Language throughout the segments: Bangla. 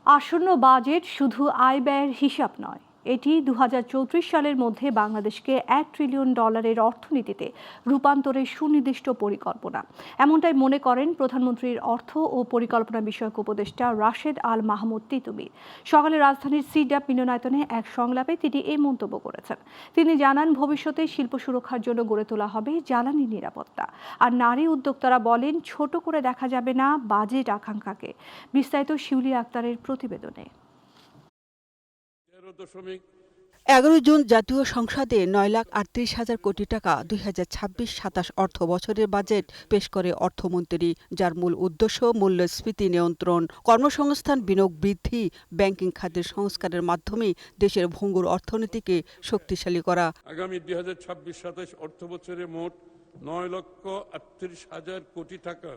আসন্ন বাজেট শুধু আয় ব্যয়ের হিসাব নয়, এটি 2034 সালের মধ্যে বাংলাদেশকে $1 ট্রিলিয়ন অর্থনীতিতে রূপান্তরের সুনির্দিষ্ট পরিকল্পনা। এমনটাই মনে করেন প্রধানমন্ত্রীর অর্থ ও পরিকল্পনা বিষয়ক উপদেষ্টা রাশেদ আল মাহমুদ তিতুমির। সকালে রাজধানীর সিডাপ মিলনায়তনে এক সংলাপে তিনি এই মন্তব্য করেছেন। তিনি জানান, ভবিষ্যতে শিল্প সুরক্ষার জন্য গড়ে তোলা হবে জ্বালানি নিরাপত্তা। আর নারী উদ্যোক্তারা বলেন, ছোট করে দেখা যাবে না বাজেট আকাঙ্ক্ষাকে। বিস্তারিত শিউলি আক্তারের প্রতিবেদনে। 11 জুন জাতীয় সংসদে 9,38,000 কোটি টাকা 2026-27 অর্থ বছরের বাজেট পেশ করে অর্থমন্ত্রী, যার মূল উদ্দেশ্য মূল্যস্ফীতি নিয়ন্ত্রণ, কর্মসংস্থান, বিনিয়োগ বৃদ্ধি, ব্যাংকিং খাতের সংস্কারের মাধ্যমে দেশের ভঙ্গুর অর্থনীতিকে শক্তিশালী করা। আগামী 2026-27 অর্থ বছরে মোট 9,38,000 কোটি টাকা।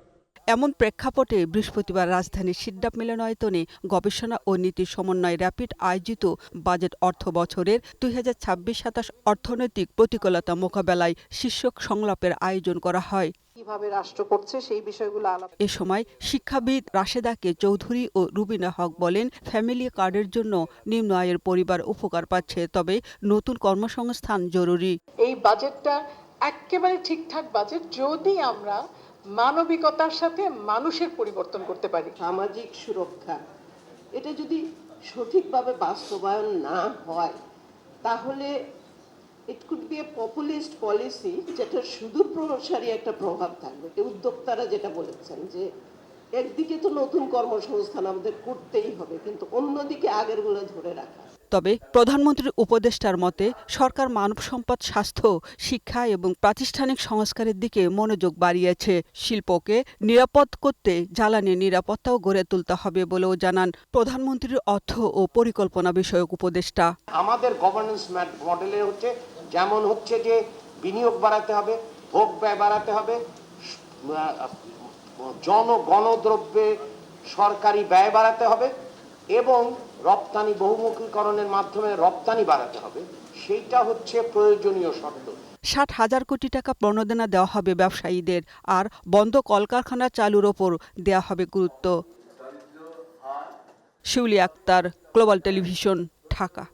এমন প্রেক্ষাপটে বৃহস্পতিবার রাজধানীর সিডাপ মিলনায়তনে গবেষণা ও নীতি সমন্বয় র্যাপিড আয়োজিত বাজেট অর্থ বছরের 2026-27 অর্থনৈতিক প্রতিকূলতা মোকাবেলায় শীর্ষক সংলাপের আয়োজন করা হয়। কিভাবে রাষ্ট্র করছে সেই বিষয়গুলো আলাপ। এ সময় শিক্ষাবিদ রাশেদাকে চৌধুরী ও রুবিনা হক বলেন, ফ্যামিলি কার্ডের জন্য নিম্ন আয়ের পরিবার উপকার পাচ্ছে, তবে নতুন কর্মসংস্থান জরুরি। এই বাজেটটা একেবারে ঠিকঠাক বাজেট যদি আমরা মানবিকতার সাথে মানুষের পরিবর্তন করতে পারি। সামাজিক সুরক্ষা এটা যদি সঠিকভাবে বাস্তবায়ন না হয়, তাহলে it could B A populist policy, যেটা সুদূর প্রসারী একটা প্রভাব থাকবে। উদ্যোক্তারা যেটা বলেছেন যে একদিকে তো নতুন কর্মসংস্থান আমাদের করতেই হবে, কিন্তু অন্যদিকে আগেরগুলো ধরে রাখা। তবে প্রধানমন্ত্রীর উপদেষ্টার মতে সরকার মানব সম্পদ, স্বাস্থ্য, শিক্ষা এবং প্রাতিষ্ঠানিক সংস্কারের দিকে মনোযোগ বাড়িয়েছে। শিল্পকে নিরাপদ করতে জ্বালানি নিরাপত্তাও গড়ে তুলতে হবে বলেও জানান প্রধানমন্ত্রীর অর্থ ও পরিকল্পনা বিষয়ক উপদেষ্টা। আমাদের গভর্নেন্স মডেলে যেমন হচ্ছে যে বিনিয়োগ বাড়াতে হবে, ভোগ ব্যয় বাড়াতে হবে, গণদ্রব্যে সরকারি ব্যয় বাড়াতে হবে এবং রপ্তানি বহুমুখীকরণের মাধ্যমে রপ্তানি বাড়াতে হবে। সেইটা হচ্ছে প্রয়োজনীয় শর্ত। 60,000 কোটি টাকা প্রণোদনা দেওয়া হবে ব্যবসায়ীদের, আর বন্ধ কলকারখানা চালুর ওপর দেওয়া হবে গুরুত্ব। শিউলি আক্তার, গ্লোবাল টেলিভিশন, ঢাকা।